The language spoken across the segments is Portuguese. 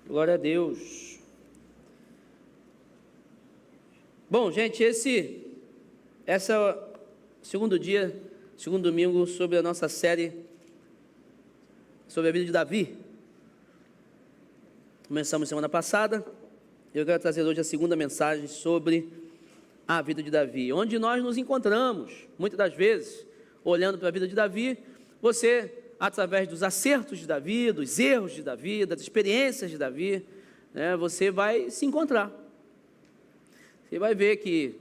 Glória a Deus. Bom, gente, esse é o segundo domingo sobre a nossa série sobre a vida de Davi. Começamos semana passada. Eu quero trazer hoje a segunda mensagem sobre a vida de Davi, onde nós nos encontramos, muitas das vezes, olhando para a vida de Davi. Você, através dos acertos de Davi, dos erros de Davi, das experiências de Davi, você vai se encontrar. Você vai ver que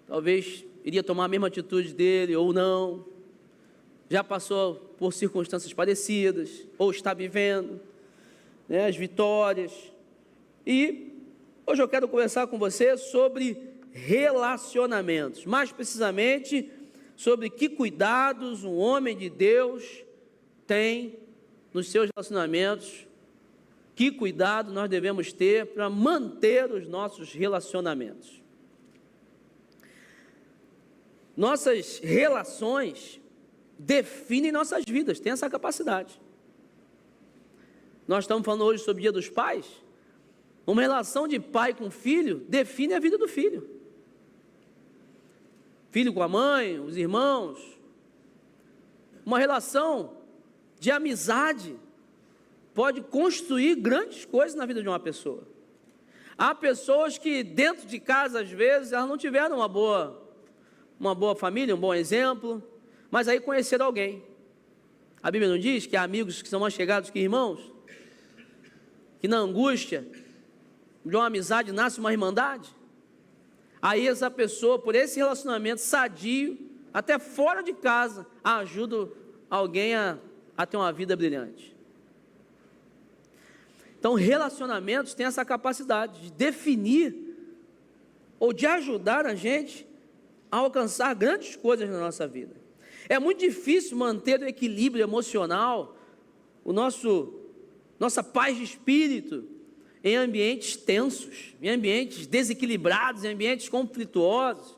talvez iria tomar a mesma atitude dele ou não, já passou por circunstâncias parecidas, ou está vivendo as vitórias. E hoje eu quero conversar com você sobre relacionamentos, mais precisamente sobre que cuidados um homem de Deus tem nos seus relacionamentos, que cuidado nós devemos ter para manter os nossos relacionamentos. Nossas relações definem nossas vidas, tem essa capacidade. Nós estamos falando hoje sobre o Dia dos Pais. Uma relação de pai com filho define a vida do filho. Filho com a mãe, os irmãos. Uma relação de amizade pode construir grandes coisas na vida de uma pessoa. Há pessoas que dentro de casa, às vezes, elas não tiveram uma boa família, um bom exemplo, mas aí conheceram alguém. A Bíblia não diz que há amigos que são mais chegados que irmãos? Que na angústia de uma amizade nasce uma irmandade? Aí essa pessoa, por esse relacionamento sadio, até fora de casa, ajuda alguém a ter uma vida brilhante. Então, relacionamentos têm essa capacidade de definir ou de ajudar a gente a alcançar grandes coisas na nossa vida. É muito difícil manter o equilíbrio emocional, nossa paz de espírito, em ambientes tensos, em ambientes desequilibrados, em ambientes conflituosos,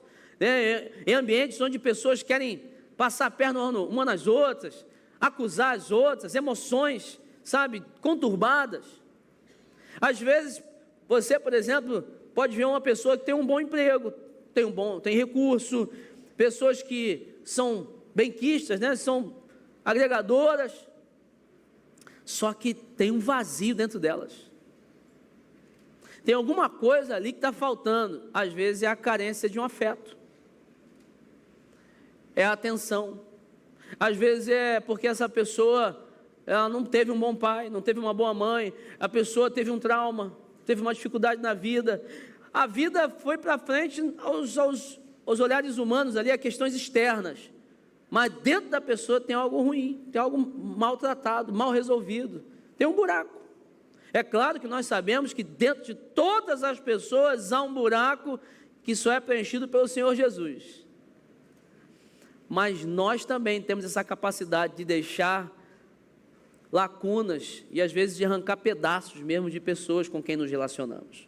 em ambientes onde pessoas querem passar a perna uma nas outras, acusar as outras, emoções, conturbadas. Às vezes, você, por exemplo, pode ver uma pessoa que tem um bom emprego, tem recurso, pessoas que são benquistas, são agregadoras, só que tem um vazio dentro delas. Tem alguma coisa ali que está faltando. Às vezes é a carência de um afeto, é a atenção. Às vezes é porque essa pessoa ela não teve um bom pai, não teve uma boa mãe, a pessoa teve um trauma, teve uma dificuldade na vida. A vida foi para frente aos olhares humanos ali, a questões externas, mas dentro da pessoa tem algo ruim, tem algo maltratado, mal resolvido, tem um buraco. É claro que nós sabemos que dentro de todas as pessoas há um buraco que só é preenchido pelo Senhor Jesus. Mas nós também temos essa capacidade de deixar lacunas e às vezes de arrancar pedaços mesmo de pessoas com quem nos relacionamos.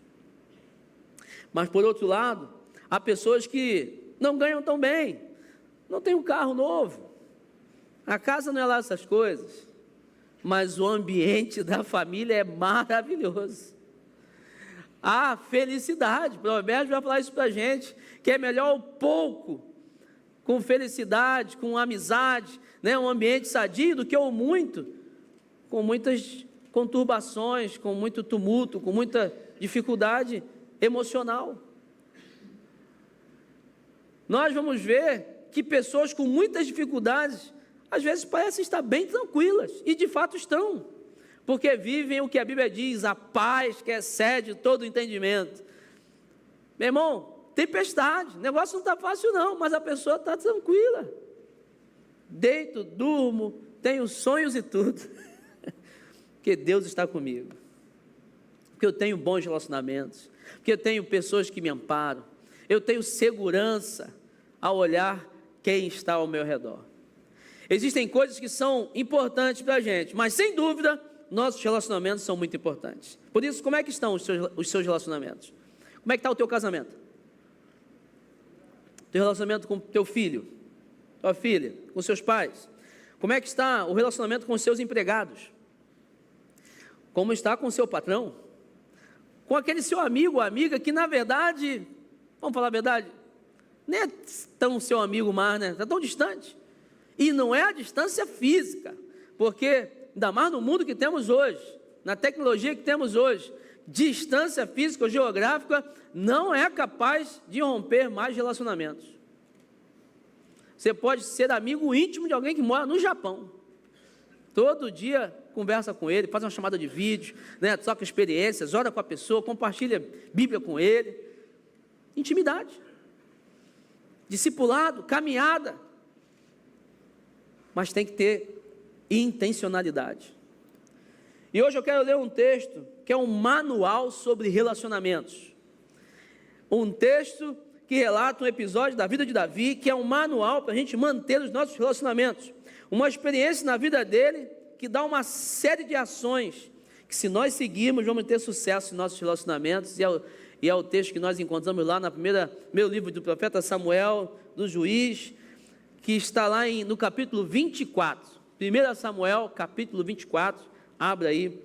Mas por outro lado, há pessoas que não ganham tão bem, não tem um carro novo, a casa não é lá essas coisas, mas o ambiente da família é maravilhoso. Há felicidade, Provérbios vai falar isso para a gente, que é melhor o pouco, com felicidade, com amizade, um ambiente sadio, do que o muito, com muitas conturbações, com muito tumulto, com muita dificuldade emocional. Nós vamos ver que pessoas com muitas dificuldades, às vezes parecem estar bem tranquilas, e de fato estão, porque vivem o que a Bíblia diz, a paz que excede todo entendimento. Meu irmão, tempestade, o negócio não está fácil não, mas a pessoa está tranquila, deito, durmo, tenho sonhos e tudo, porque Deus está comigo, porque eu tenho bons relacionamentos, porque eu tenho pessoas que me amparam, eu tenho segurança ao olhar quem está ao meu redor. Existem coisas que são importantes para a gente, mas sem dúvida, nossos relacionamentos são muito importantes. Por isso, como é que estão os seus relacionamentos? Como é que está o teu casamento? Teu relacionamento com teu filho, tua filha, com seus pais? Como é que está o relacionamento com os seus empregados? como está com o seu patrão, com aquele seu amigo ou amiga que, na verdade, vamos falar a verdade, nem é tão seu amigo mais, né? Está tão distante. E não é a distância física, porque, ainda mais no mundo que temos hoje, na tecnologia que temos hoje, distância física ou geográfica não é capaz de romper mais relacionamentos. Você pode ser amigo íntimo de alguém que mora no Japão. Todo dia conversa com ele, faz uma chamada de vídeo, né? Troca experiências, ora com a pessoa, compartilha Bíblia com ele. Intimidade. Discipulado, caminhada. Mas tem que ter intencionalidade. E hoje eu quero ler um texto que é um manual sobre relacionamentos. Um texto que relata um episódio da vida de Davi, que é um manual para a gente manter os nossos relacionamentos. Uma experiência na vida dele que dá uma série de ações que, se nós seguirmos, vamos ter sucesso em nossos relacionamentos. E é o texto que nós encontramos lá no primeiro livro do profeta Samuel, do juiz, que está lá no capítulo 24. 1 Samuel, capítulo 24. Abra aí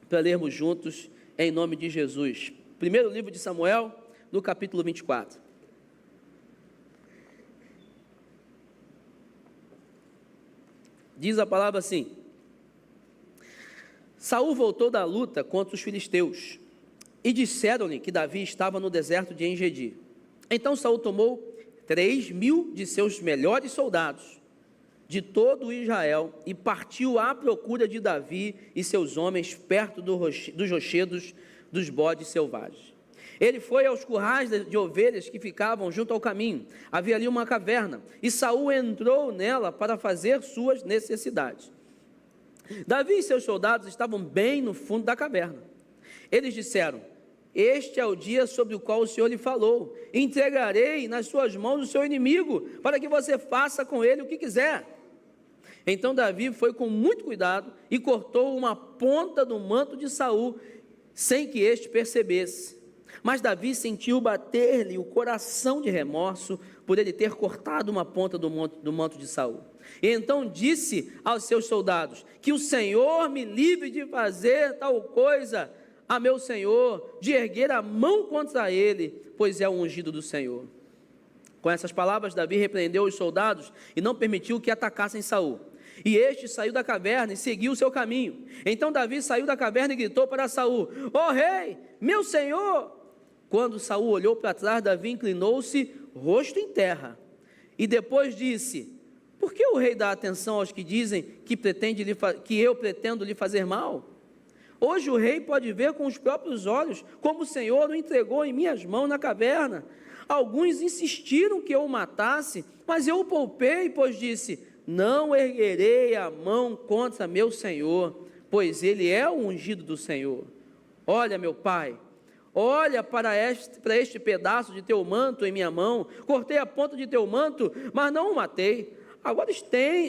para lermos juntos, em nome de Jesus. Primeiro livro de Samuel, no capítulo 24. Diz a palavra assim: Saul voltou da luta contra os filisteus, e disseram-lhe que Davi estava no deserto de En-Gedi. Então Saul tomou 3.000 de seus melhores soldados, de todo Israel, e partiu à procura de Davi e seus homens perto dos rochedos dos bodes selvagens. Ele foi aos currais de ovelhas que ficavam junto ao caminho. Havia ali uma caverna, e Saul entrou nela para fazer suas necessidades. Davi e seus soldados estavam bem no fundo da caverna. Eles disseram: este é o dia sobre o qual o Senhor lhe falou. Entregarei nas suas mãos o seu inimigo, para que você faça com ele o que quiser. Então Davi foi com muito cuidado e cortou uma ponta do manto de Saul, sem que este percebesse. Mas Davi sentiu bater-lhe o coração de remorso por ele ter cortado uma ponta do manto de Saul. E então disse aos seus soldados: que o Senhor me livre de fazer tal coisa a meu senhor, de erguer a mão contra ele, pois é o ungido do Senhor. Com essas palavras, Davi repreendeu os soldados e não permitiu que atacassem Saul. E este saiu da caverna e seguiu o seu caminho. Então Davi saiu da caverna e gritou para Saul: ó rei, meu senhor! Quando Saul olhou para trás, Davi inclinou-se, rosto em terra, e depois disse: por que o rei dá atenção aos que dizem que eu pretendo lhe fazer mal? Hoje o rei pode ver com os próprios olhos como o Senhor o entregou em minhas mãos na caverna. Alguns insistiram que eu o matasse, mas eu o poupei, pois disse: não erguerei a mão contra meu senhor, pois ele é o ungido do Senhor. Olha, meu pai, olha para este pedaço de teu manto em minha mão. Cortei a ponta de teu manto, mas não o matei. Agora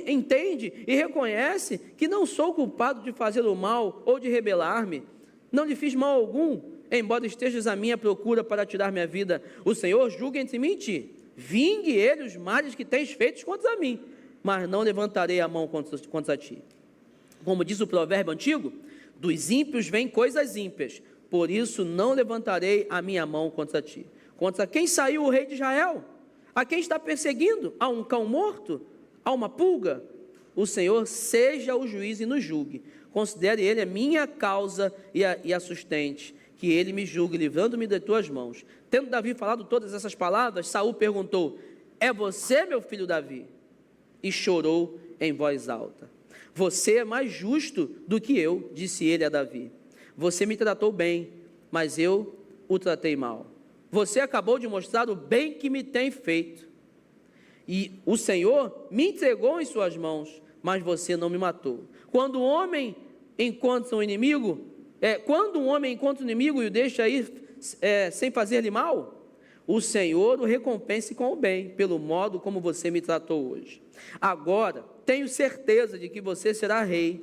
entende e reconhece que não sou culpado de fazer o mal ou de rebelar-me. Não lhe fiz mal algum, embora estejas à minha procura para tirar minha vida. O Senhor julga entre mim e ti. Vingue ele os males que tens feitos contra mim, mas não levantarei a mão contra ti. Como diz o provérbio antigo: dos ímpios vêm coisas ímpias, por isso não levantarei a minha mão contra ti. Contra quem saiu o rei de Israel? A quem está perseguindo? A um cão morto? A uma pulga? O Senhor seja o juiz e nos julgue. Considere ele a minha causa e a sustente, que ele me julgue, livrando-me de tuas mãos. Tendo Davi falado todas essas palavras, Saul perguntou: é você, meu filho Davi? E chorou em voz alta. Você é mais justo do que eu, disse ele a Davi. Você me tratou bem, mas eu o tratei mal. Você acabou de mostrar o bem que me tem feito. E o Senhor me entregou em suas mãos, mas você não me matou. Quando um homem encontra um inimigo e o deixa ir sem fazer-lhe mal, o Senhor o recompense com o bem, pelo modo como você me tratou hoje. Agora, tenho certeza de que você será rei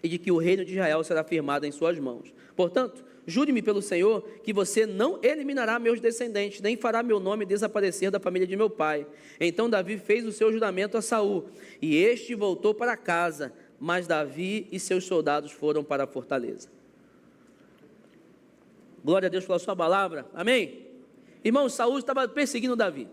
e de que o reino de Israel será firmado em suas mãos. Portanto, jure-me pelo Senhor que você não eliminará meus descendentes, nem fará meu nome desaparecer da família de meu pai. Então Davi fez o seu juramento a Saul, e este voltou para casa. mas Davi e seus soldados foram para a fortaleza. Glória a Deus pela sua palavra, amém? Irmão, Saul estava perseguindo Davi.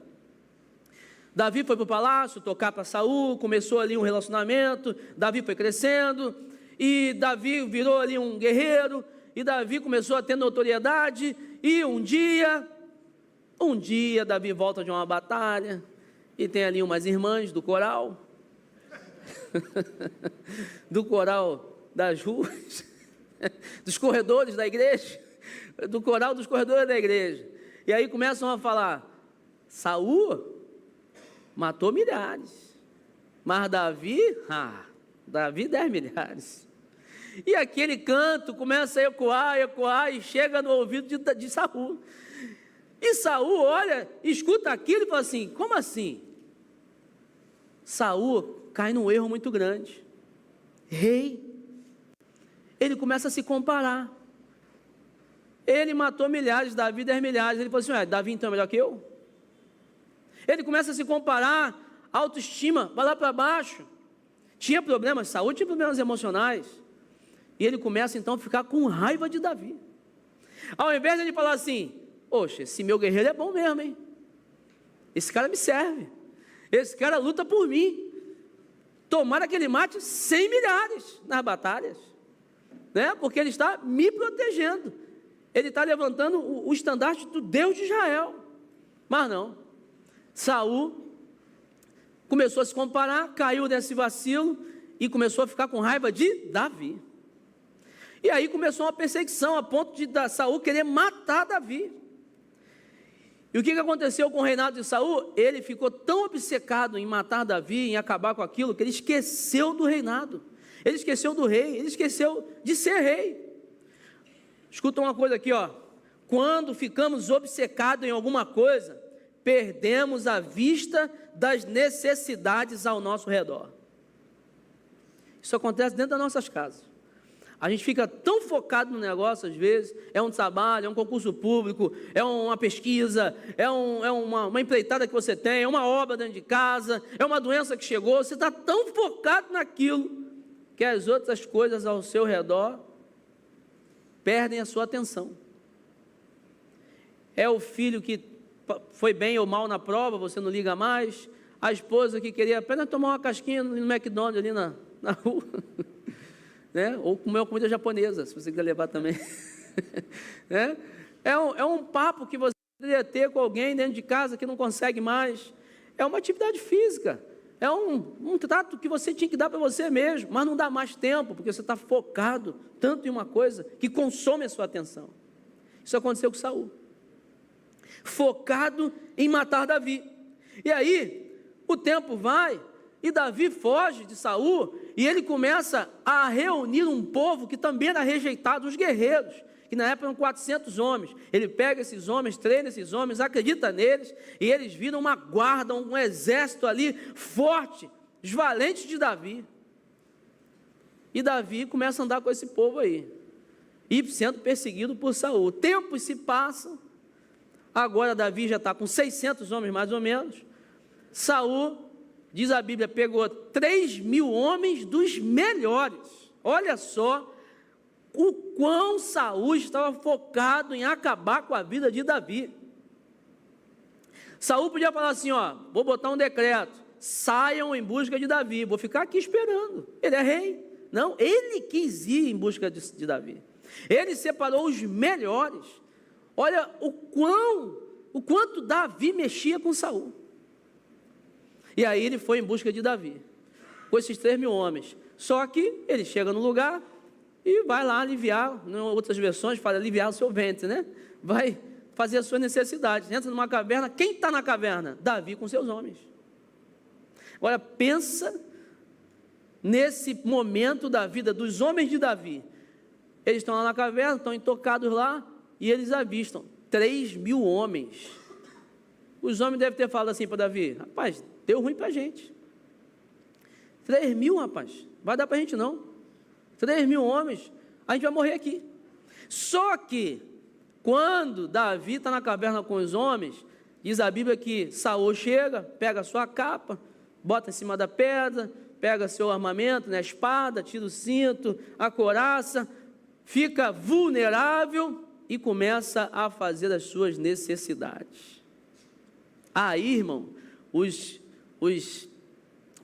Davi foi para o palácio tocar para Saul, começou ali um relacionamento, Davi foi crescendo, e Davi virou ali um guerreiro, e Davi começou a ter notoriedade, e um dia Davi volta de uma batalha, e tem ali umas irmãs do coral, do coral das ruas, dos corredores da igreja, do coral dos corredores da igreja, e aí começam a falar, Saul matou milhares, mas Davi 10 milhares, e aquele canto começa a ecoar, e chega no ouvido de Saul, e Saul olha, escuta aquilo e fala assim, como assim? Saul cai num erro muito grande, rei, ele começa a se comparar, ele matou milhares, Davi 10 milhares, ele falou assim, Davi então é melhor que eu? Ele começa a se comparar, autoestima, vai lá para baixo, tinha problemas de saúde, tinha problemas emocionais, e ele começa então a ficar com raiva de Davi, ao invés de ele falar assim, poxa, esse meu guerreiro é bom mesmo, hein? Esse cara me serve, esse cara luta por mim, tomara que ele mate 100 milhares nas batalhas, né? Porque ele está me protegendo, ele está levantando o estandarte do Deus de Israel, mas não, Saul começou a se comparar, caiu nesse vacilo, e começou a ficar com raiva de Davi, e aí começou uma perseguição, a ponto de Saul querer matar Davi. E o que aconteceu com o reinado de Saul? Ele ficou tão obcecado em matar Davi, em acabar com aquilo, que ele esqueceu do reinado, ele esqueceu do rei, ele esqueceu de ser rei. Escuta uma coisa aqui, quando ficamos obcecados em alguma coisa, perdemos a vista das necessidades ao nosso redor. Isso acontece dentro das nossas casas. A gente fica tão focado no negócio, às vezes, é um trabalho, é um concurso público, é uma pesquisa, é uma empreitada que você tem, é uma obra dentro de casa, é uma doença que chegou, você está tão focado naquilo, que as outras coisas ao seu redor perdem a sua atenção. É o filho que foi bem ou mal na prova, você não liga mais, a esposa que queria apenas tomar uma casquinha no McDonald's ali na rua, né? Ou comer uma comida japonesa, se você quiser levar também, né? É um papo que você poderia ter com alguém dentro de casa que não consegue mais, é uma atividade física, é um trato que você tinha que dar para você mesmo, mas não dá mais tempo, porque você está focado tanto em uma coisa que consome a sua atenção. Isso aconteceu com Saul, focado em matar Davi, e aí o tempo vai, e Davi foge de Saul, e ele começa a reunir um povo que também era rejeitado, os guerreiros, que na época eram 400 homens, ele pega esses homens, treina esses homens, acredita neles, e eles viram uma guarda, um exército ali, forte, os valentes de Davi, e Davi começa a andar com esse povo aí, e sendo perseguido por Saul, tempos se passam, agora Davi já está com 600 homens mais ou menos, Saul, diz a Bíblia, pegou 3.000 homens dos melhores, olha só, o quão Saul estava focado em acabar com a vida de Davi. Saul podia falar assim, vou botar um decreto, saiam em busca de Davi, vou ficar aqui esperando, ele é rei. Não, ele quis ir em busca de Davi, ele separou os melhores. Olha o quanto Davi mexia com Saul. E aí ele foi em busca de Davi, com esses 3.000 homens, só que ele chega no lugar, e vai lá aliviar, em outras versões fala aliviar o seu ventre, né? Vai fazer as suas necessidades, entra numa caverna, quem está na caverna? Davi com seus homens. Agora pensa nesse momento da vida dos homens de Davi, eles estão lá na caverna, estão intocados lá, e eles avistam 3.000 homens, os homens devem ter falado assim para Davi, rapaz, deu ruim para a gente, 3.000 rapaz, vai dar para a gente não, 3.000 homens, a gente vai morrer aqui. Só que, quando Davi está na caverna com os homens, diz a Bíblia que Saul chega, pega a sua capa, bota em cima da pedra, pega seu armamento, né, a espada, tira o cinto, a couraça, fica vulnerável e começa a fazer as suas necessidades. Aí, irmão, os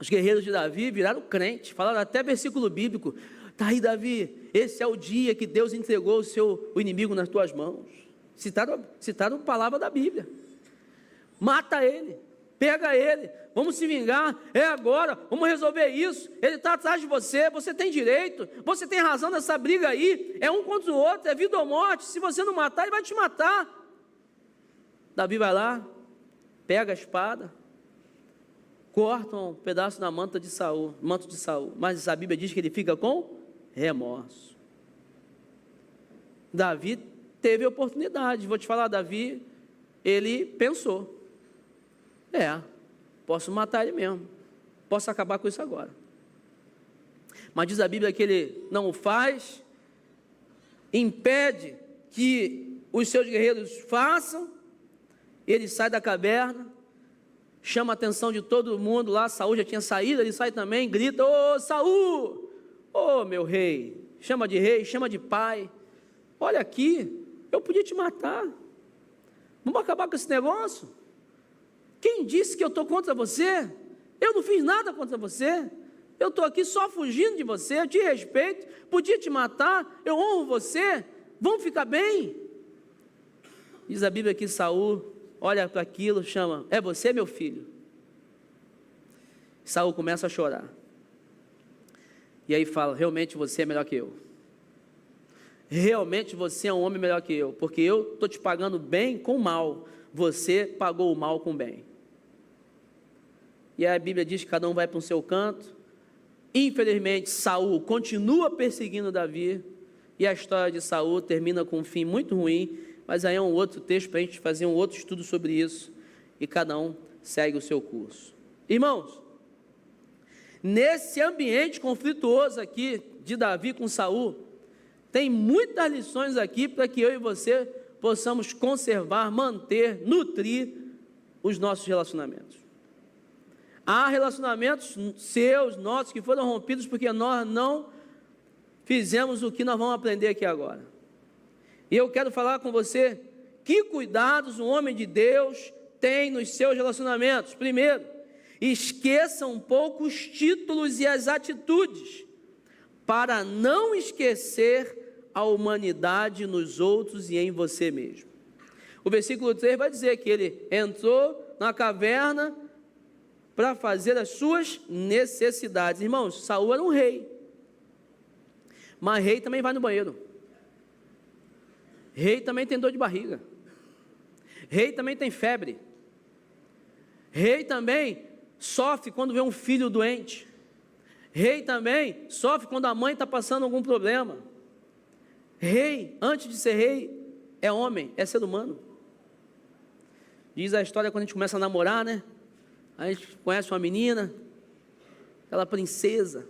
guerreiros de Davi viraram crentes, falaram até versículo bíblico: tá aí, Davi, esse é o dia que Deus entregou o inimigo nas tuas mãos. Citaram palavra da Bíblia. Mata ele, pega ele, vamos se vingar, é agora, vamos resolver isso, ele está atrás de você, você tem direito, você tem razão nessa briga aí, é um contra o outro, é vida ou morte, se você não matar, ele vai te matar. Davi vai lá, pega a espada, corta um pedaço da manto de Saul, mas a Bíblia diz que ele fica com remorso. Davi teve a oportunidade, vou te falar, Davi, ele pensou, posso matar ele mesmo, posso acabar com isso agora. Mas diz a Bíblia que ele não o faz, impede que os seus guerreiros façam, ele sai da caverna, chama a atenção de todo mundo lá, Saul já tinha saído, ele sai também, grita: ô Saul, ô meu rei, chama de rei, chama de pai, olha aqui, eu podia te matar, vamos acabar com esse negócio? Quem disse que eu estou contra você? Eu não fiz nada contra você, eu estou aqui só fugindo de você, eu te respeito, podia te matar, eu honro você, vamos ficar bem. Diz a Bíblia que Saul olha para aquilo, chama: é você, meu filho? Saul começa a chorar, e aí fala: realmente você é melhor que eu, realmente você é um homem melhor que eu, porque eu estou te pagando bem com mal, você pagou o mal com bem. E aí a Bíblia diz que cada um vai para o seu canto. Infelizmente, Saul continua perseguindo Davi, e a história de Saul termina com um fim muito ruim, mas aí é um outro texto para a gente fazer um outro estudo sobre isso, e cada um segue o seu curso. Irmãos, nesse ambiente conflituoso aqui de Davi com Saul, tem muitas lições aqui para que eu e você possamos conservar, manter, nutrir os nossos relacionamentos. Há relacionamentos seus, nossos, que foram rompidos porque nós não fizemos o que nós vamos aprender aqui agora. E eu quero falar com você que cuidados um homem de Deus tem nos seus relacionamentos. Primeiro, esqueça um pouco os títulos e as atitudes, para não esquecer a humanidade nos outros e em você mesmo. O versículo 3 vai dizer que ele entrou na caverna para fazer as suas necessidades. Irmãos, Saul era um rei, mas rei também vai no banheiro, rei também tem dor de barriga, rei também tem febre, rei também sofre quando vê um filho doente, rei também sofre quando a mãe está passando algum problema. Rei, antes de ser rei, é homem, é ser humano. Diz a história quando a gente começa a namorar, né? A gente conhece uma menina, aquela princesa,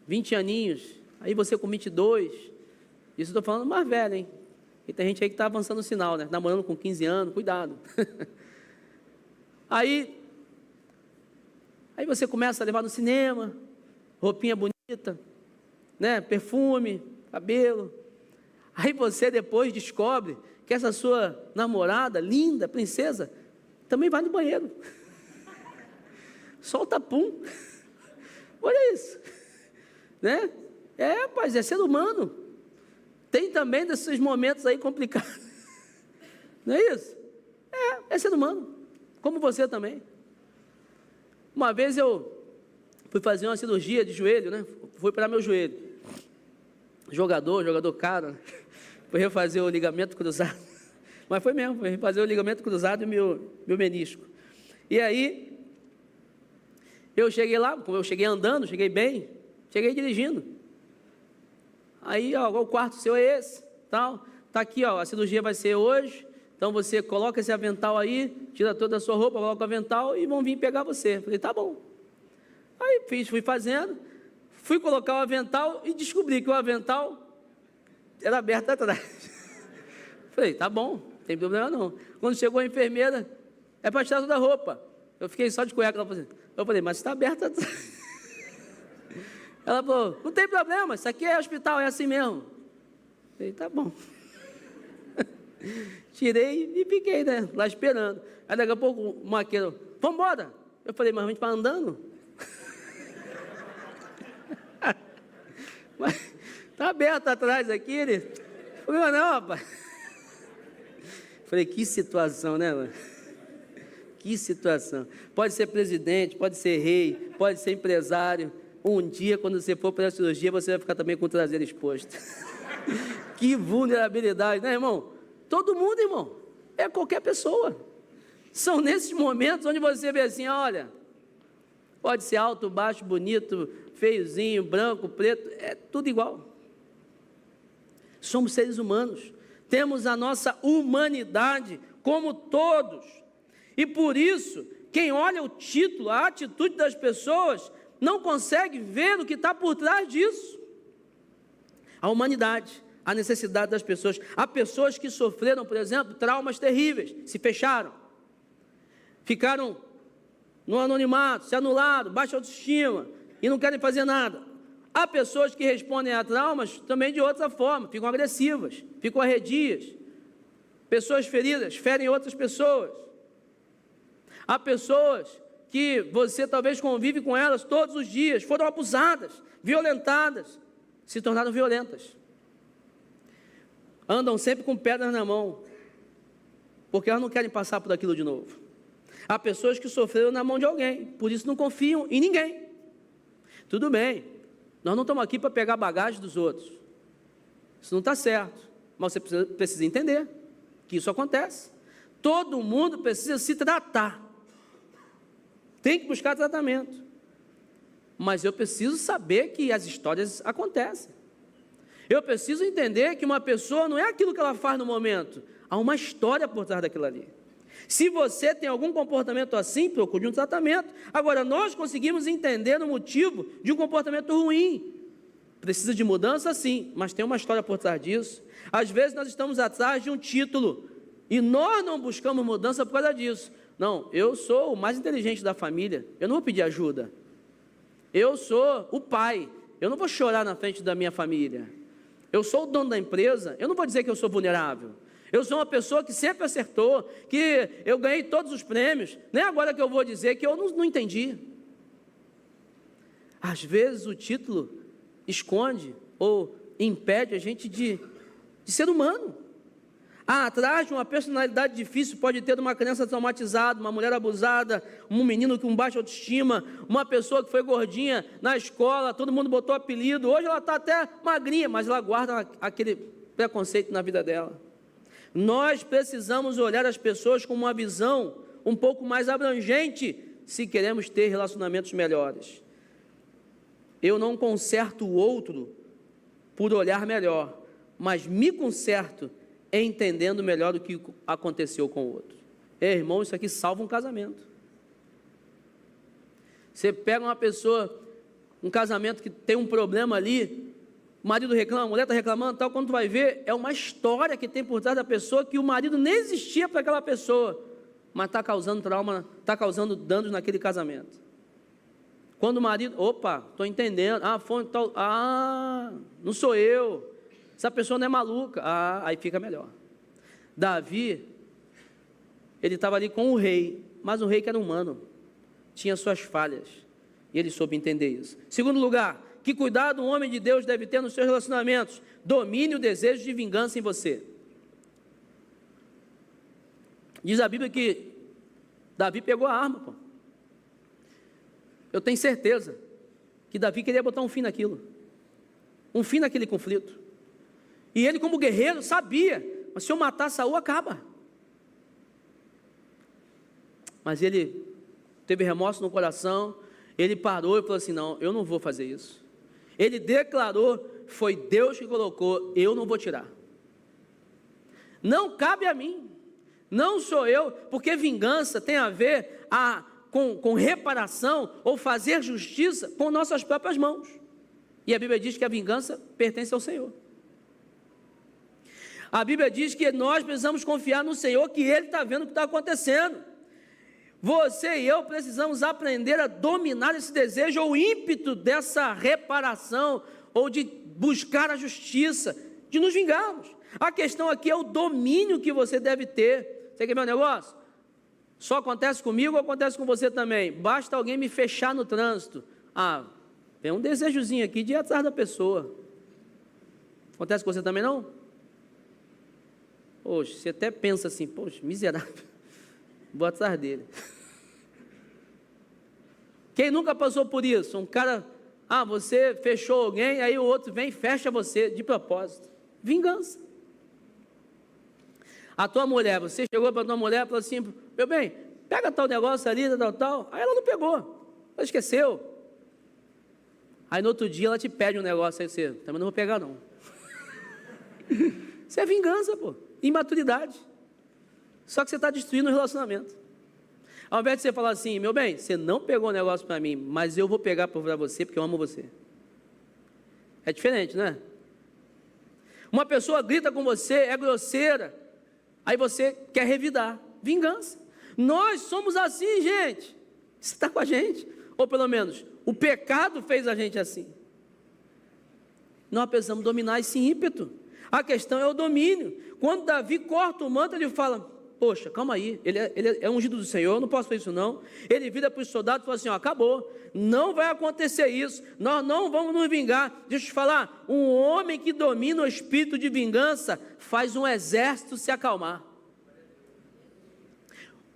20 aninhos, aí você com 22, isso eu estou falando mais velho, hein? E tem gente aí que está avançando o sinal, né? Namorando com 15 anos, cuidado. Aí você começa a levar no cinema, roupinha bonita, né? Perfume, cabelo. Aí você depois descobre que essa sua namorada, linda, princesa, também vai no banheiro, solta pum, olha isso, né? Rapaz, é ser humano, tem também desses momentos aí complicados, não é isso? É ser humano, como você também. Uma vez eu fui fazer uma cirurgia de joelho, né? Fui operar meu joelho, jogador caro, fui refazer o ligamento cruzado. Mas foi mesmo, foi fazer o ligamento cruzado e meu menisco. E aí, eu cheguei lá, como eu cheguei andando, cheguei bem, cheguei dirigindo. Aí, ó, o quarto seu é esse, tal, tá aqui, ó, a cirurgia vai ser hoje, então você coloca esse avental aí, tira toda a sua roupa, coloca o avental e vão vir pegar você. Falei, tá bom. Aí fui fazendo, fui colocar o avental e descobri que o avental era aberto atrás. Falei, tá bom, não tem problema não. Quando chegou a enfermeira, é para tirar toda a roupa. Eu fiquei só de cueca. Eu falei, mas está aberto atrás. Ela falou, não tem problema, isso aqui é hospital, é assim mesmo. Eu falei, tá bom. Tirei e fiquei, né, lá esperando. Aí daqui a pouco o maqueiro, vamos embora. Eu falei, mas a gente está andando? Mas está aberto atrás aqui, ele. Falei, não, rapaz. Falei, que situação, né, mano? Que situação. Pode ser presidente, pode ser rei, pode ser empresário. Um dia, quando você for para a cirurgia, você vai ficar também com o traseiro exposto. Que vulnerabilidade, né, irmão? Todo mundo, irmão. É qualquer pessoa. São nesses momentos onde você vê assim, olha, pode ser alto, baixo, bonito, feiozinho, branco, preto, é tudo igual. Somos seres humanos. Temos a nossa humanidade como todos. E por isso, quem olha o título, a atitude das pessoas, não consegue ver o que está por trás disso. A humanidade, a necessidade das pessoas. Há pessoas que sofreram, por exemplo, traumas terríveis, se fecharam, ficaram no anonimato, se anularam, baixa autoestima e não querem fazer nada. Há pessoas que respondem a traumas também de outra forma, ficam agressivas, ficam arredias. Pessoas feridas ferem outras pessoas. Há pessoas que você talvez convive com elas todos os dias, foram abusadas, violentadas, se tornaram violentas. Andam sempre com pedras na mão, porque elas não querem passar por aquilo de novo. Há pessoas que sofreram na mão de alguém, por isso não confiam em ninguém. Tudo bem, nós não estamos aqui para pegar bagagem dos outros. Isso não está certo, mas você precisa entender que isso acontece. Todo mundo precisa se tratar. Tem que buscar tratamento. Mas eu preciso saber que as histórias acontecem. Eu preciso entender que uma pessoa não é aquilo que ela faz no momento. Há uma história por trás daquilo ali. Se você tem algum comportamento assim, procure um tratamento. Agora, nós conseguimos entender o motivo de um comportamento ruim. Precisa de mudança, sim, mas tem uma história por trás disso. Às vezes nós estamos atrás de um título e nós não buscamos mudança por causa disso. Não, eu sou o mais inteligente da família, eu não vou pedir ajuda. Eu sou o pai, eu não vou chorar na frente da minha família. Eu sou o dono da empresa, eu não vou dizer que eu sou vulnerável. Eu sou uma pessoa que sempre acertou, que eu ganhei todos os prêmios. Nem agora que eu vou dizer que eu não entendi. Às vezes o título esconde ou impede a gente de ser humano. Atrás de uma personalidade difícil pode ter uma criança traumatizada, uma mulher abusada, um menino com baixa autoestima, uma pessoa que foi gordinha na escola, todo mundo botou apelido, hoje ela está até magrinha, mas ela guarda aquele preconceito na vida dela. Nós precisamos olhar as pessoas com uma visão um pouco mais abrangente, se queremos ter relacionamentos melhores. Eu não conserto o outro por olhar melhor, mas me conserto entendendo melhor o que aconteceu com o outro. Irmão, isso aqui salva um casamento. Você pega uma pessoa, um casamento que tem um problema ali, o marido reclama, a mulher está reclamando, tal, quando tu vai ver, é uma história que tem por trás da pessoa, que o marido nem existia para aquela pessoa, mas está causando trauma, está causando danos naquele casamento. Quando o marido, opa, estou entendendo, foi tal, não sou eu, essa pessoa não é maluca, aí fica melhor. Davi, ele estava ali com o rei, mas o rei que era humano, tinha suas falhas, e ele soube entender isso. Segundo lugar, que cuidado um homem de Deus deve ter nos seus relacionamentos? Domine o desejo de vingança em você. Diz a Bíblia que Davi pegou a arma, pô. Eu tenho certeza que Davi queria botar um fim naquilo, um fim naquele conflito. E ele, como guerreiro, sabia, mas se eu matar Saul, acaba. Mas ele teve remorso no coração, ele parou e falou assim, não, eu não vou fazer isso. Ele declarou, foi Deus que colocou, eu não vou tirar. Não cabe a mim, não sou eu, porque vingança tem a ver com reparação ou fazer justiça com nossas próprias mãos. E a Bíblia diz que a vingança pertence ao Senhor. A Bíblia diz que nós precisamos confiar no Senhor, que Ele está vendo o que está acontecendo. Você e eu precisamos aprender a dominar esse desejo ou ímpeto dessa reparação, ou de buscar a justiça, de nos vingarmos. A questão aqui é o domínio que você deve ter. Você quer ver um negócio? Só acontece comigo ou acontece com você também? Basta alguém me fechar no trânsito. Tem um desejozinho aqui de ir atrás da pessoa. Acontece com você também não? Poxa, você até pensa assim, poxa, miserável, vou atrás dele. Quem nunca passou por isso? Um cara, você fechou alguém, aí o outro vem e fecha você, de propósito. Vingança. A tua mulher, você chegou para a tua mulher e falou assim, meu bem, pega tal negócio ali, tal. Aí ela não pegou, ela esqueceu. Aí no outro dia ela te pede um negócio, aí você, também não vou pegar não. Isso é vingança, pô, imaturidade. Só que você está destruindo o relacionamento. Ao invés de você falar assim, meu bem, você não pegou o negócio para mim, mas eu vou pegar para você porque eu amo você. É diferente, né? Uma pessoa grita com você, é grosseira, aí você quer revidar. Vingança. Nós somos assim, gente. Você está com a gente. Ou pelo menos, o pecado fez a gente assim. Nós precisamos dominar esse ímpeto. A questão é o domínio. Quando Davi corta o manto, ele fala, poxa, calma aí, ele é ungido do Senhor, eu não posso fazer isso não. Ele vira para os soldados e fala assim, acabou, não vai acontecer isso, nós não vamos nos vingar. Deixa eu te falar, um homem que domina o espírito de vingança, faz um exército se acalmar.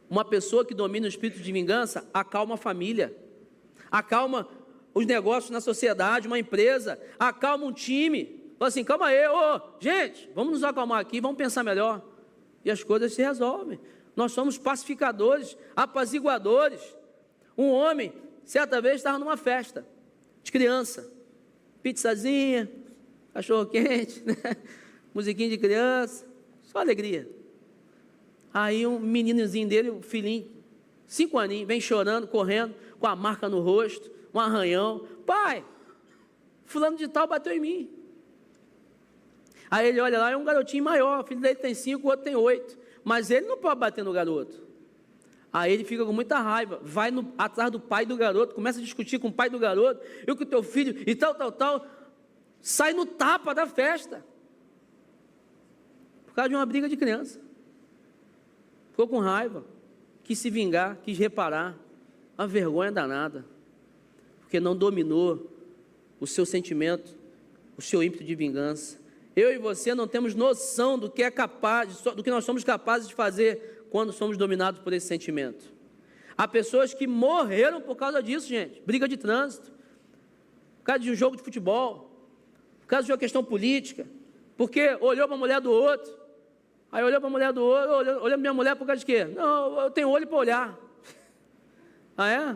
Uma pessoa que domina o espírito de vingança, acalma a família, acalma os negócios na sociedade, uma empresa, acalma um time. Fala assim, calma aí, gente, vamos nos acalmar aqui, vamos pensar melhor. E as coisas se resolvem. Nós somos pacificadores, apaziguadores. Um homem, certa vez, estava numa festa de criança, pizzazinha, cachorro quente, né? Musiquinha de criança, só alegria. Aí um meninozinho dele, um filhinho, 5 aninhos, vem chorando, correndo, com a marca no rosto, um arranhão. Pai, fulano de tal bateu em mim. Aí ele olha lá, é um garotinho maior, o filho dele tem 5, o outro tem 8, mas ele não pode bater no garoto. Aí ele fica com muita raiva, vai atrás do pai do garoto, começa a discutir com o pai do garoto, eu com o teu filho, e tal, sai no tapa da festa, por causa de uma briga de criança. Ficou com raiva, quis se vingar, quis reparar, uma vergonha danada, porque não dominou o seu sentimento, o seu ímpeto de vingança. Eu e você não temos noção do que do que nós somos capazes de fazer quando somos dominados por esse sentimento. Há pessoas que morreram por causa disso, gente. Briga de trânsito, por causa de um jogo de futebol, por causa de uma questão política, porque olhou para a mulher do outro, aí olhou para a mulher do outro, olhou para a minha mulher por causa de quê? Não, eu tenho olho para olhar. É?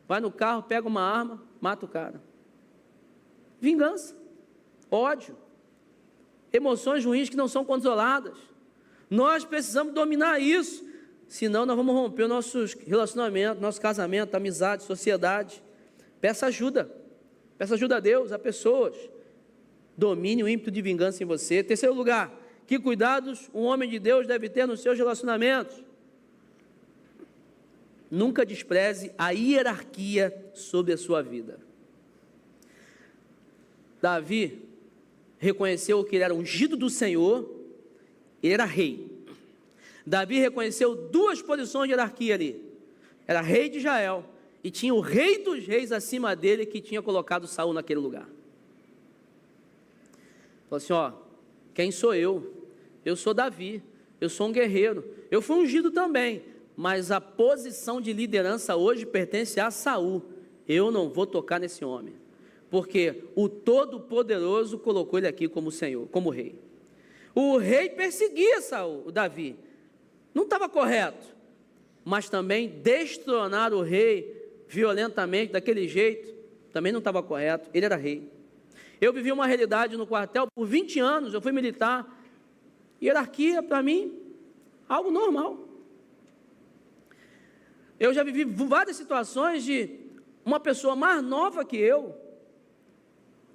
Vai no carro, pega uma arma, mata o cara. Vingança, ódio, emoções ruins que não são controladas. Nós precisamos dominar isso, senão nós vamos romper nossos relacionamentos, nosso casamento, amizade, sociedade. Peça ajuda a Deus, a pessoas. Domine o ímpeto de vingança em você. Terceiro lugar, que cuidados um homem de Deus deve ter nos seus relacionamentos? Nunca despreze a hierarquia sobre a sua vida. Davi reconheceu que ele era ungido do Senhor, ele era rei. Davi reconheceu 2 posições de hierarquia ali. Era rei de Israel e tinha o rei dos reis acima dele que tinha colocado Saul naquele lugar. Falou assim, quem sou eu? Eu sou Davi, eu sou um guerreiro, eu fui ungido também, mas a posição de liderança hoje pertence a Saul. Eu não vou tocar nesse homem, porque o Todo-Poderoso colocou ele aqui como Senhor, como rei. O rei perseguia Saul, o Davi, não estava correto, mas também destronar o rei violentamente, daquele jeito, também não estava correto, ele era rei. Eu vivi uma realidade no quartel por 20 anos, eu fui militar, hierarquia para mim, algo normal. Eu já vivi várias situações de uma pessoa mais nova que eu,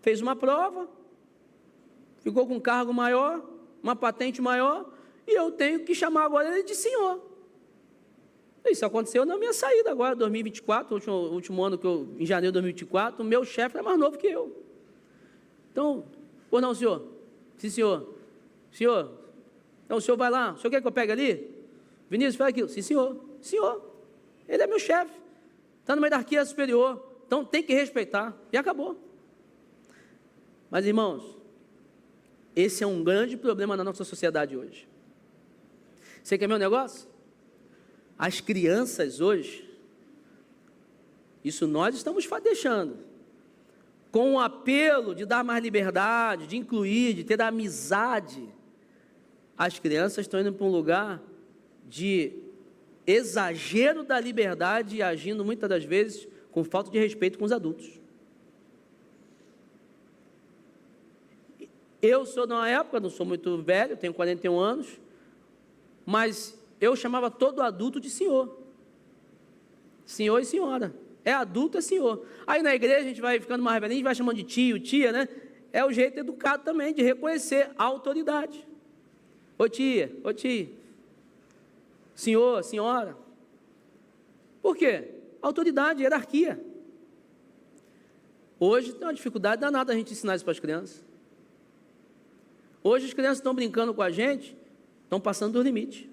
fez uma prova, ficou com um cargo maior, uma patente maior, e eu tenho que chamar agora ele de senhor. Isso aconteceu na minha saída agora, 2024, último ano, em janeiro de 2024, o meu chefe era mais novo que eu. Então, ou não, senhor? Sim, senhor. Senhor, então o senhor vai lá, o senhor quer que eu pegue ali? Vinícius, faz aquilo. Sim, senhor. Senhor, ele é meu chefe, está numa hierarquia superior, então tem que respeitar, e acabou. Mas, irmãos, esse é um grande problema na nossa sociedade hoje. Você quer meu negócio? As crianças hoje, isso nós estamos deixando, com o apelo de dar mais liberdade, de incluir, de ter amizade, as crianças estão indo para um lugar de exagero da liberdade e agindo muitas das vezes com falta de respeito com os adultos. Eu sou, na época, não sou muito velho, tenho 41 anos, mas eu chamava todo adulto de senhor. Senhor e senhora. É adulto, é senhor. Aí na igreja a gente vai ficando mais velhinho, a gente vai chamando de tio, tia, né? É o jeito educado também de reconhecer a autoridade. Ô tia, ô tio. Senhor, senhora. Por quê? Autoridade, hierarquia. Hoje tem uma dificuldade danada a gente ensinar isso para as crianças. Hoje as crianças estão brincando com a gente, estão passando dos limites.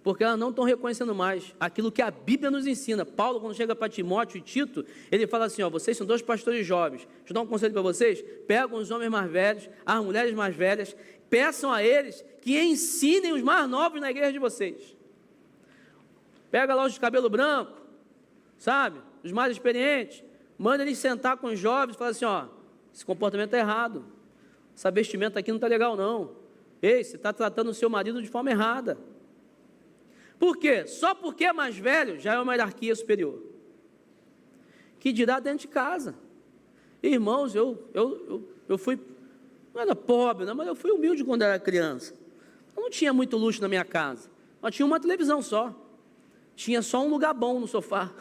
Porque elas não estão reconhecendo mais aquilo que a Bíblia nos ensina. Paulo, quando chega para Timóteo e Tito, ele fala assim, ó, vocês são 2 pastores jovens, deixa eu dar um conselho para vocês, pegam os homens mais velhos, as mulheres mais velhas, peçam a eles que ensinem os mais novos na igreja de vocês. Pega lá os de cabelo branco, sabe, os mais experientes, manda eles sentar com os jovens e fala assim, ó, esse comportamento está errado, essa vestimenta aqui não está legal não, ei, você está tratando o seu marido de forma errada. Por quê? Só porque é mais velho, já é uma hierarquia superior. Que dirá dentro de casa. Irmãos, eu fui, não era pobre, não, mas eu fui humilde quando era criança. Eu não tinha muito luxo na minha casa. Mas tinha uma televisão só. Tinha só um lugar bom no sofá.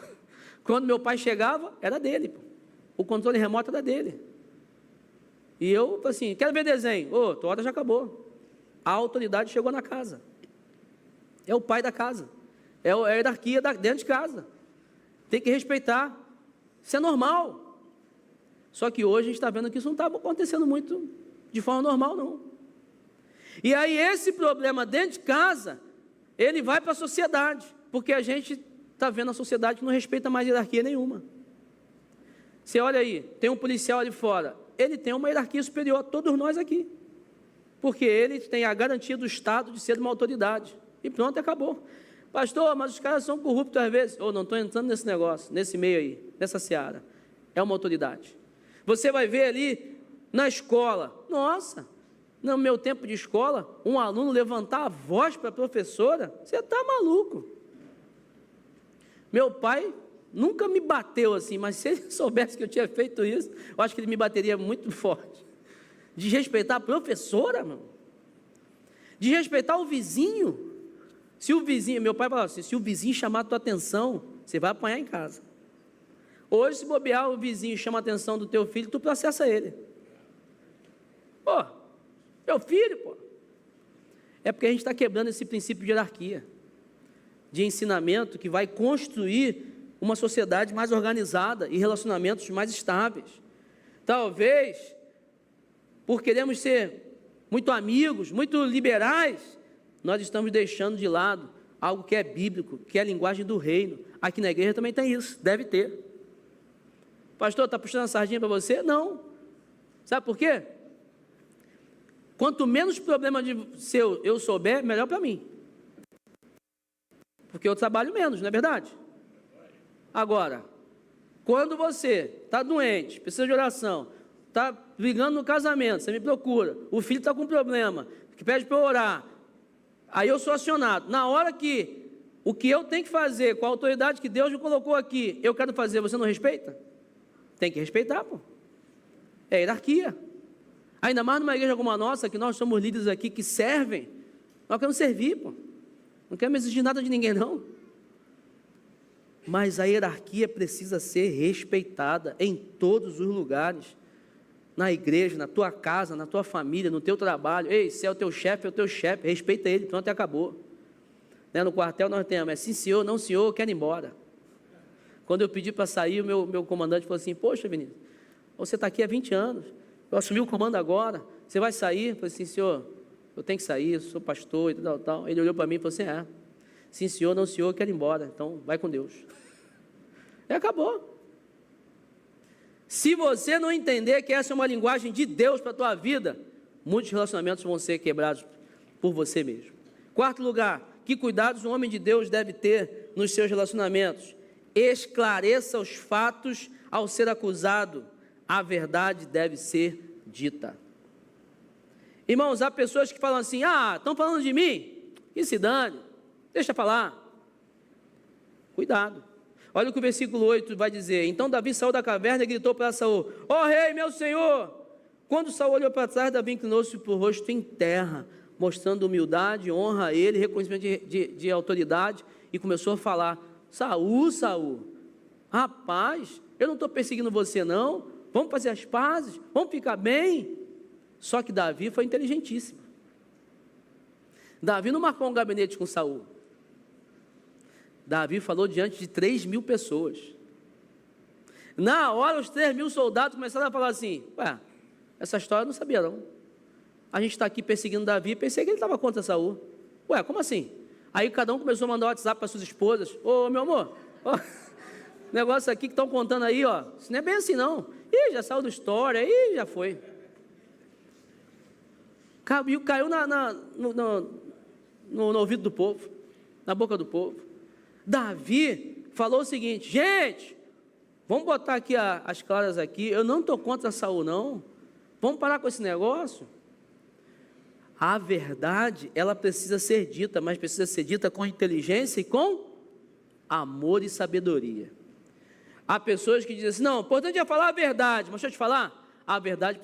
Quando meu pai chegava, era dele. O controle remoto era dele. E eu, assim, quero ver desenho. Ô, tua hora já acabou. A autoridade chegou na casa. É o pai da casa, é a hierarquia dentro de casa, tem que respeitar, isso é normal. Só que hoje a gente está vendo que isso não está acontecendo muito de forma normal não. E aí esse problema dentro de casa, ele vai para a sociedade, porque a gente está vendo a sociedade que não respeita mais hierarquia nenhuma. Você olha aí, tem um policial ali fora, ele tem uma hierarquia superior a todos nós aqui, porque ele tem a garantia do Estado de ser uma autoridade. E pronto, acabou. Pastor, mas os caras são corruptos às vezes. Não estou entrando nesse negócio, nesse meio aí, nessa seara. É uma autoridade. Você vai ver ali na escola. Nossa, no meu tempo de escola, um aluno levantar a voz para a professora, você está maluco. Meu pai nunca me bateu assim, mas se ele soubesse que eu tinha feito isso, eu acho que ele me bateria muito forte. Desrespeitar a professora, mano. Desrespeitar o vizinho. Se o vizinho, meu pai falava assim, se o vizinho chamar a tua atenção, você vai apanhar em casa. Hoje, se bobear, o vizinho chama a atenção do teu filho, tu processa ele. Pô, meu filho, pô. É porque a gente está quebrando esse princípio de hierarquia, de ensinamento que vai construir uma sociedade mais organizada e relacionamentos mais estáveis. Talvez, por queremos ser muito amigos, muito liberais, nós estamos deixando de lado algo que é bíblico, que é a linguagem do reino. Aqui na igreja também tem isso, deve ter. Pastor, está puxando a sardinha para você? Não. Sabe por quê? Quanto menos problema de seu eu souber, melhor para mim. Porque eu trabalho menos, não é verdade? Agora, quando você está doente, precisa de oração, está brigando no casamento, você me procura, o filho está com problema, que pede para eu orar, aí eu sou acionado. Na hora que o que eu tenho que fazer, com a autoridade que Deus me colocou aqui, eu quero fazer, você não respeita? Tem que respeitar, pô. É hierarquia. Ainda mais numa igreja como a nossa, que nós somos líderes aqui que servem, nós queremos servir, pô. Não queremos exigir nada de ninguém, não. Mas a hierarquia precisa ser respeitada em todos os lugares. Na igreja, na tua casa, na tua família, no teu trabalho. Ei, se é o teu chefe, respeita ele, pronto, e acabou. Né? No quartel nós temos, sim senhor, não senhor, quero ir embora. Quando eu pedi para sair, o meu comandante falou assim, poxa Vinícius, você está aqui há 20 anos, eu assumi o comando agora, você vai sair? Eu falei assim, senhor, eu tenho que sair, eu sou pastor e tal. Ele olhou para mim e falou assim, sim senhor, não senhor, quero ir embora, então vai com Deus. E acabou. Se você não entender que essa é uma linguagem de Deus para a tua vida, muitos relacionamentos vão ser quebrados por você mesmo. Quarto lugar, que cuidados um homem de Deus deve ter nos seus relacionamentos? Esclareça os fatos ao ser acusado. A verdade deve ser dita. Irmãos, há pessoas que falam assim, estão falando de mim? Que se dane, deixa falar. Cuidado. Olha o que o versículo 8 vai dizer. Então Davi saiu da caverna e gritou para Saul, ó rei, meu senhor. Quando Saul olhou para trás, Davi inclinou-se para o rosto em terra, mostrando humildade, honra a ele, reconhecimento de autoridade, e começou a falar, Saul, rapaz, eu não estou perseguindo você não, vamos fazer as pazes, vamos ficar bem. Só que Davi foi inteligentíssimo. Davi não marcou um gabinete com Saul. Davi falou diante de 3.000 pessoas. Na hora, os 3.000 soldados começaram a falar assim, essa história eu não sabia não. A gente está aqui perseguindo Davi, pensei que ele estava contra Saul. Como assim? Aí cada um começou a mandar WhatsApp para suas esposas, meu amor, negócio aqui que estão contando aí, isso não é bem assim não. Já saiu do história, já foi. Caiu no ouvido do povo, na boca do povo. Davi falou o seguinte, gente, vamos botar aqui as claras aqui, eu não estou contra Saul não, vamos parar com esse negócio. A verdade, ela precisa ser dita, mas precisa ser dita com inteligência e com amor e sabedoria. Há pessoas que dizem assim, não, o importante é falar a verdade, mas deixa eu te falar, a verdade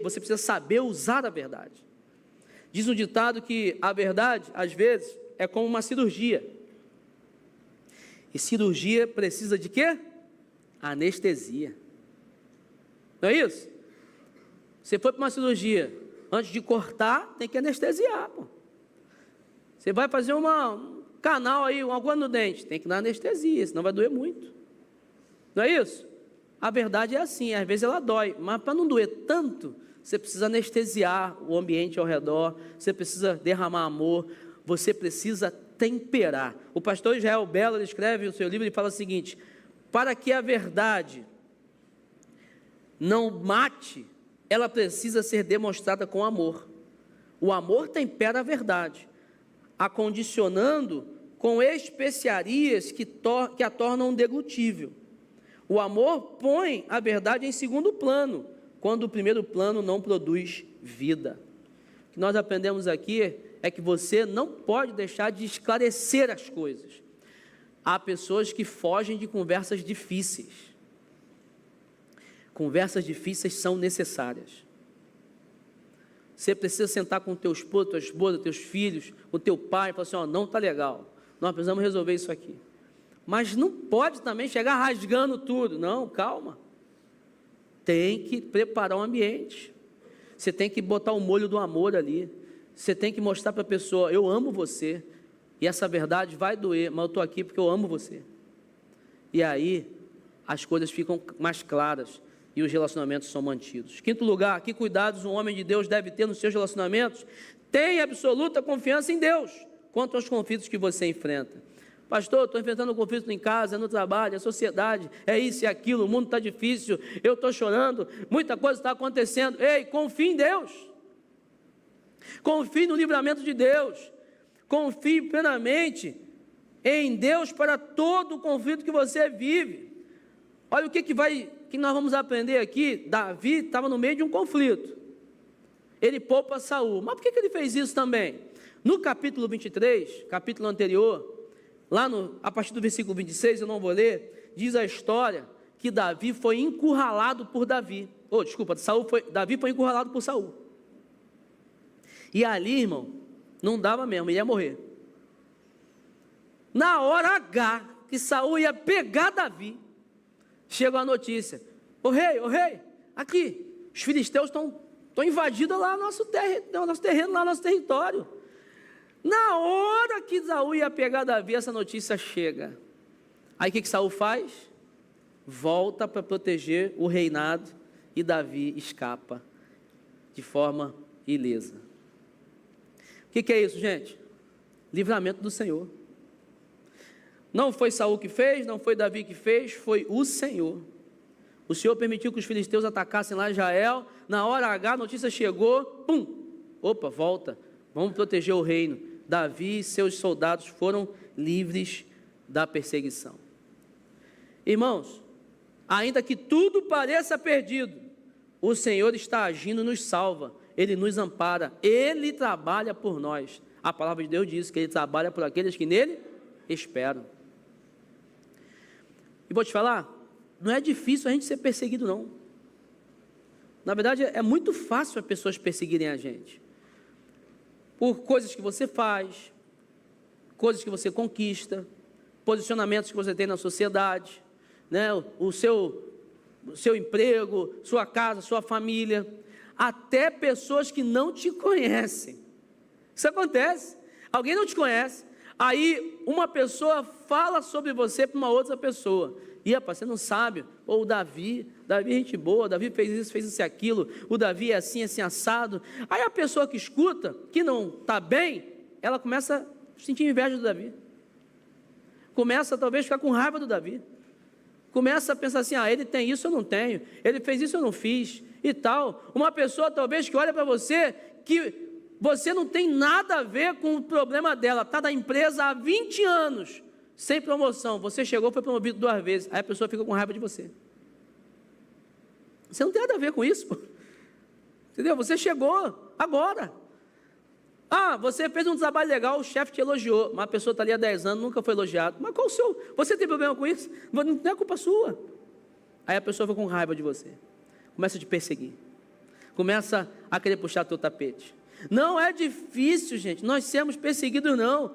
você precisa saber usar a verdade. Diz um ditado que a verdade, às vezes, é como uma cirurgia. E cirurgia precisa de quê? Anestesia. Não é isso? Você foi para uma cirurgia, antes de cortar, tem que anestesiar, pô. Você vai fazer um canal aí, uma coisa no dente, tem que dar anestesia, senão vai doer muito. Não é isso? A verdade é assim, às vezes ela dói, mas para não doer tanto, você precisa anestesiar o ambiente ao redor, você precisa derramar amor, você precisa temperar. O pastor Israel Belo, ele escreve o seu livro e fala o seguinte, para que a verdade não mate, ela precisa ser demonstrada com amor. O amor tempera a verdade, acondicionando com especiarias que a tornam deglutível. O amor põe a verdade em segundo plano, quando o primeiro plano não produz vida. O que nós aprendemos aqui é que você não pode deixar de esclarecer as coisas. Há pessoas que fogem de conversas difíceis. Conversas difíceis são necessárias. Você precisa sentar com o teu esposo, tua esposa, teus filhos, o teu pai, e falar assim, não está legal, nós precisamos resolver isso aqui. Mas não pode também chegar rasgando tudo, não, calma. Tem que preparar o ambiente. Você tem que botar o molho do amor ali. Você tem que mostrar para a pessoa, eu amo você, e essa verdade vai doer, mas eu estou aqui porque eu amo você. E aí, as coisas ficam mais claras, e os relacionamentos são mantidos. Quinto lugar, que cuidados um homem de Deus deve ter nos seus relacionamentos? Tenha absoluta confiança em Deus, quanto aos conflitos que você enfrenta. Pastor, estou enfrentando um conflito em casa, no trabalho, na sociedade, é isso e aquilo, o mundo está difícil, eu estou chorando, muita coisa está acontecendo. Ei, confie em Deus. Confie no livramento de Deus. Confie plenamente em Deus para todo o conflito que você vive. Olha o que nós vamos aprender aqui. Davi estava no meio de um conflito. Ele poupa Saul. Mas por que ele fez isso também? No capítulo 23, capítulo anterior, a partir do versículo 26, eu não vou ler, diz a história que Davi foi encurralado por Davi. Davi foi encurralado por Saul. E ali, irmão, não dava mesmo, ele ia morrer. Na hora H, que Saul ia pegar Davi, chegou a notícia, ô rei, aqui, os filisteus estão invadindo lá nosso terreno, lá nosso território. Na hora que Saul ia pegar Davi, essa notícia chega. Aí o que Saul faz? Volta para proteger o reinado e Davi escapa de forma ilesa. O que é isso, gente? Livramento do Senhor. Não foi Saul que fez, não foi Davi que fez, foi o Senhor. O Senhor permitiu que os filisteus atacassem lá Israel. Na hora H, a notícia chegou, pum! Opa, volta, vamos proteger o reino. Davi e seus soldados foram livres da perseguição. Irmãos, ainda que tudo pareça perdido, o Senhor está agindo, nos salva, Ele nos ampara, Ele trabalha por nós. A palavra de Deus diz que Ele trabalha por aqueles que nele esperam. E vou te falar, não é difícil a gente ser perseguido, não. Na verdade, é muito fácil as pessoas perseguirem a gente. Por coisas que você faz, coisas que você conquista, posicionamentos que você tem na sociedade, né? o seu emprego, sua casa, sua família, até pessoas que não te conhecem. Isso acontece. Alguém não te conhece, aí uma pessoa fala sobre você para uma outra pessoa. E rapaz, você não sabe, ou o Davi é gente boa, o Davi fez isso e aquilo, o Davi é assim assado. Aí a pessoa que escuta, que não está bem, ela começa a sentir inveja do Davi, começa talvez a ficar com raiva do Davi, começa a pensar assim, ele tem isso, eu não tenho, ele fez isso, eu não fiz, e tal. Uma pessoa talvez que olha para você, que você não tem nada a ver com o problema dela, está da empresa há 20 anos, sem promoção, você chegou, foi promovido 2 vezes, aí a pessoa fica com raiva de você. Você não tem nada a ver com isso, pô. Entendeu? Você chegou agora. Você fez um trabalho legal, o chefe te elogiou, mas a pessoa está ali há 10 anos, nunca foi elogiado. Mas qual o seu? Você tem problema com isso? Não é culpa sua. Aí a pessoa fica com raiva de você, começa a te perseguir, começa a querer puxar teu tapete. Não é difícil, gente, nós sermos perseguidos, não.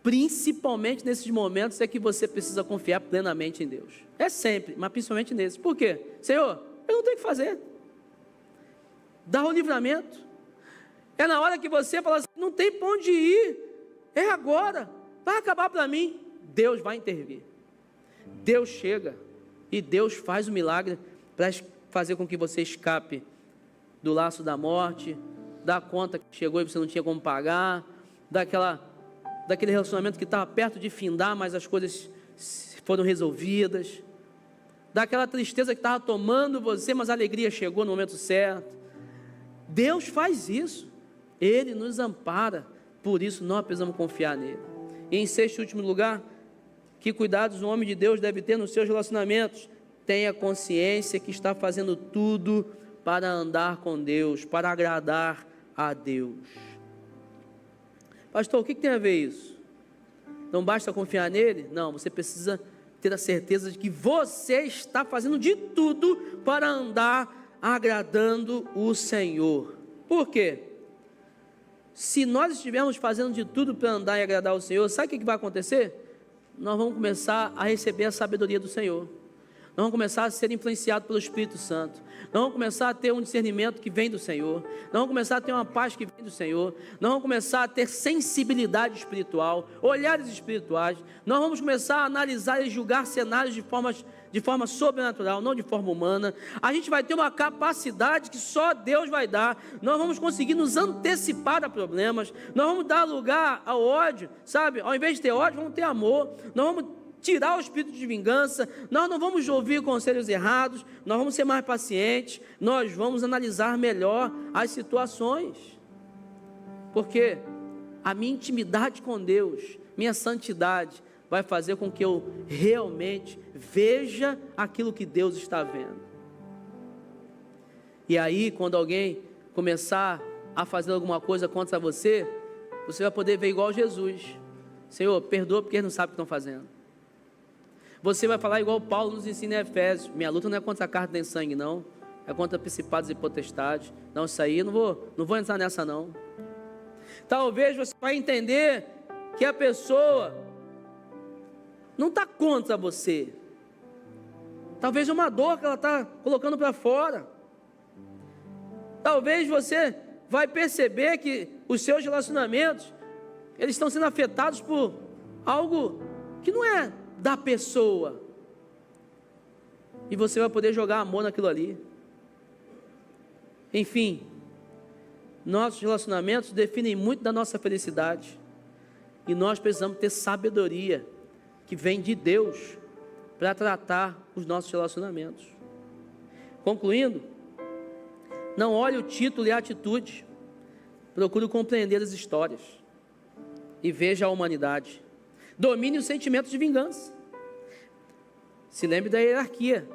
Principalmente nesses momentos é que você precisa confiar plenamente em Deus. É sempre, mas principalmente nesses. Por quê? Senhor, eu não tenho o que fazer. Dá o livramento. É na hora que você fala assim, não tem para onde ir. É agora. Vai acabar para mim. Deus vai intervir. Deus chega e Deus faz o milagre para fazer com que você escape do laço da morte, da conta que chegou e você não tinha como pagar, daquele relacionamento que estava perto de findar, mas as coisas foram resolvidas, daquela tristeza que estava tomando você, mas a alegria chegou no momento certo. Deus faz isso, Ele nos ampara, por isso nós precisamos confiar nele. E em 6º e último lugar, que cuidados um homem de Deus deve ter nos seus relacionamentos? Tenha consciência que está fazendo tudo para andar com Deus, para agradar a Deus. Pastor, o que tem a ver isso? Não basta confiar nele? Não, você precisa ter a certeza de que você está fazendo de tudo para andar agradando o Senhor. Por quê? Se nós estivermos fazendo de tudo para andar e agradar o Senhor, sabe o que vai acontecer? Nós vamos começar a receber a sabedoria do Senhor. Nós vamos começar a ser influenciados pelo Espírito Santo. Nós vamos começar a ter um discernimento que vem do Senhor. Nós vamos começar a ter uma paz que vem do Senhor. Nós vamos começar a ter sensibilidade espiritual, olhares espirituais. Nós vamos começar a analisar e julgar cenários de forma sobrenatural, não de forma humana. A gente vai ter uma capacidade que só Deus vai dar. Nós vamos conseguir nos antecipar a problemas. Nós vamos dar lugar ao ódio, sabe? Ao invés de ter ódio, vamos ter amor. Nós vamos tirar o espírito de vingança, nós não vamos ouvir conselhos errados, nós vamos ser mais pacientes, nós vamos analisar melhor as situações, porque a minha intimidade com Deus, minha santidade, vai fazer com que eu realmente veja aquilo que Deus está vendo. E aí, quando alguém começar a fazer alguma coisa contra você, você vai poder ver igual Jesus: Senhor, perdoa porque eles não sabem o que estão fazendo. Você vai falar igual Paulo nos ensina em Efésios: minha luta não é contra a carne nem sangue, não, é contra principados e potestades. Não, isso aí, não vou entrar nessa não. Talvez você vai entender que a pessoa não está contra você, talvez é uma dor que ela está colocando para fora. Talvez você vai perceber que os seus relacionamentos eles estão sendo afetados por algo que não é da pessoa. E você vai poder jogar amor naquilo ali. Enfim, nossos relacionamentos definem muito da nossa felicidade. E nós precisamos ter sabedoria que vem de Deus para tratar os nossos relacionamentos. Concluindo, não olhe o título e a atitude. Procure compreender as histórias e veja a humanidade. Domine os sentimentos de vingança. Se lembre da hierarquia.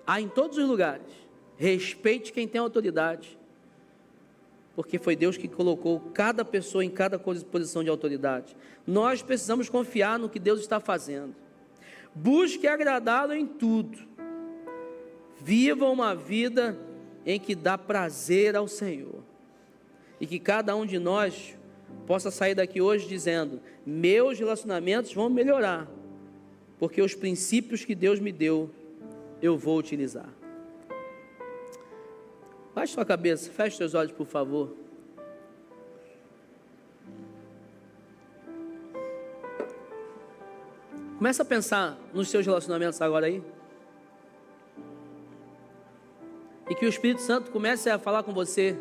Há em todos os lugares. Respeite quem tem autoridade, porque foi Deus que colocou cada pessoa em cada posição de autoridade. Nós precisamos confiar no que Deus está fazendo. Busque agradá-lo em tudo. Viva uma vida em que dá prazer ao Senhor. E que cada um de nós possa sair daqui hoje dizendo: meus relacionamentos vão melhorar, porque os princípios que Deus me deu, eu vou utilizar. Baixe sua cabeça, feche seus olhos, por favor. Começa a pensar nos seus relacionamentos agora aí. E que o Espírito Santo comece a falar com você.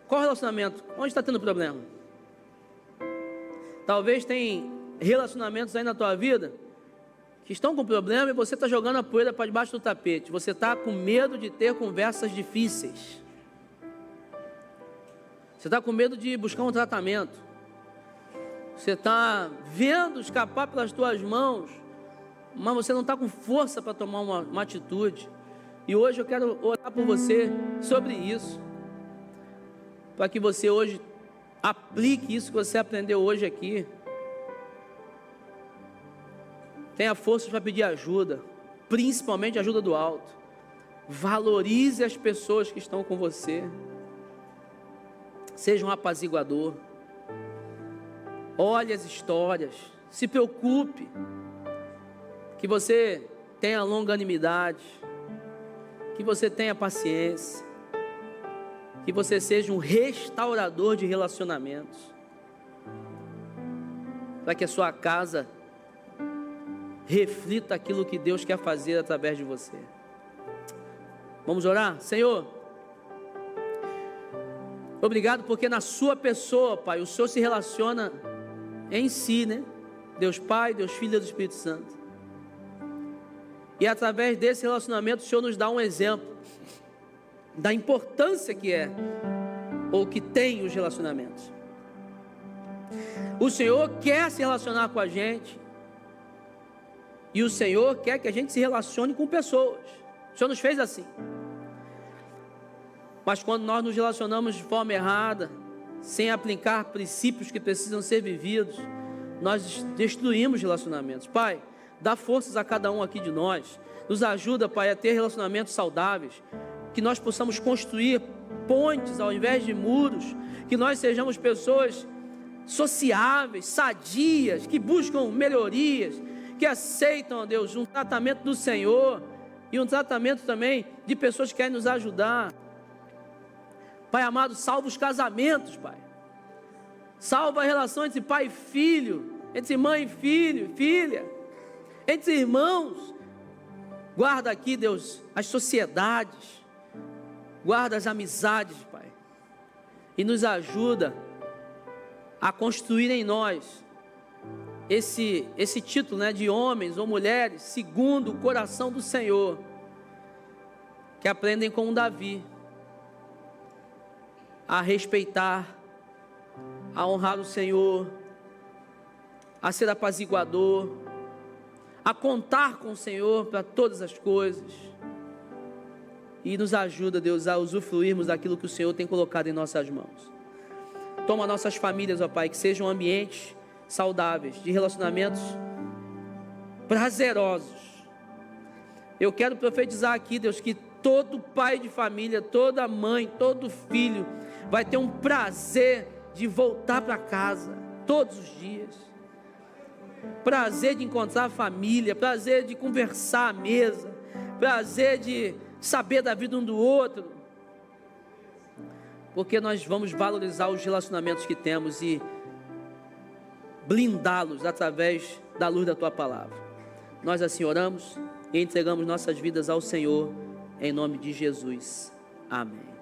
Qual relacionamento? Onde está tendo problema? Talvez tem relacionamentos aí na tua vida que estão com problema e você está jogando a poeira para debaixo do tapete. Você está com medo de ter conversas difíceis. Você está com medo de buscar um tratamento. Você está vendo escapar pelas tuas mãos, mas você não está com força para tomar uma atitude. E hoje eu quero orar por você sobre isso, para que você hoje aplique isso que você aprendeu hoje aqui. Tenha força para pedir ajuda, principalmente ajuda do alto. Valorize as pessoas que estão com você. Seja um apaziguador. Olhe as histórias. Se preocupe. Que você tenha longanimidade. Que você tenha paciência. Que você seja um restaurador de relacionamentos. Para que a sua casa reflita aquilo que Deus quer fazer através de você. Vamos orar? Senhor, obrigado porque na sua pessoa, Pai, o Senhor se relaciona em si, né? Deus Pai, Deus Filho e Deus Espírito Santo. E através desse relacionamento o Senhor nos dá um exemplo da importância que é ou que tem os relacionamentos. O Senhor quer se relacionar com a gente. E o Senhor quer que a gente se relacione com pessoas. O Senhor nos fez assim. Mas quando nós nos relacionamos de forma errada, sem aplicar princípios que precisam ser vividos, nós destruímos relacionamentos. Pai, dá forças a cada um aqui de nós. Nos ajuda, Pai, a ter relacionamentos saudáveis. Que nós possamos construir pontes ao invés de muros. Que nós sejamos pessoas sociáveis, sadias, que buscam melhorias, que aceitam, ó Deus, um tratamento do Senhor e um tratamento também de pessoas que querem nos ajudar. Pai amado, salva os casamentos, Pai. Salva a relação entre pai e filho, entre mãe e filho, filha, entre irmãos. Guarda aqui, Deus, as sociedades. Guarda as amizades, Pai. E nos ajuda a construir em nós esse título, né, de homens ou mulheres segundo o coração do Senhor, que aprendem com Davi a respeitar, a honrar o Senhor, a ser apaziguador, a contar com o Senhor para todas as coisas. E nos ajuda, Deus, a usufruirmos daquilo que o Senhor tem colocado em nossas mãos. Toma nossas famílias, ó Pai, que sejam ambientes saudáveis, de relacionamentos prazerosos. Eu quero profetizar aqui, Deus, que todo pai de família, toda mãe, todo filho vai ter um prazer de voltar para casa todos os dias. Prazer de encontrar a família, prazer de conversar à mesa, prazer de saber da vida um do outro. porque nós vamos valorizar os relacionamentos que temos e blindá-los através da luz da Tua palavra. Nós assim oramos e entregamos nossas vidas ao Senhor, em nome de Jesus. Amém.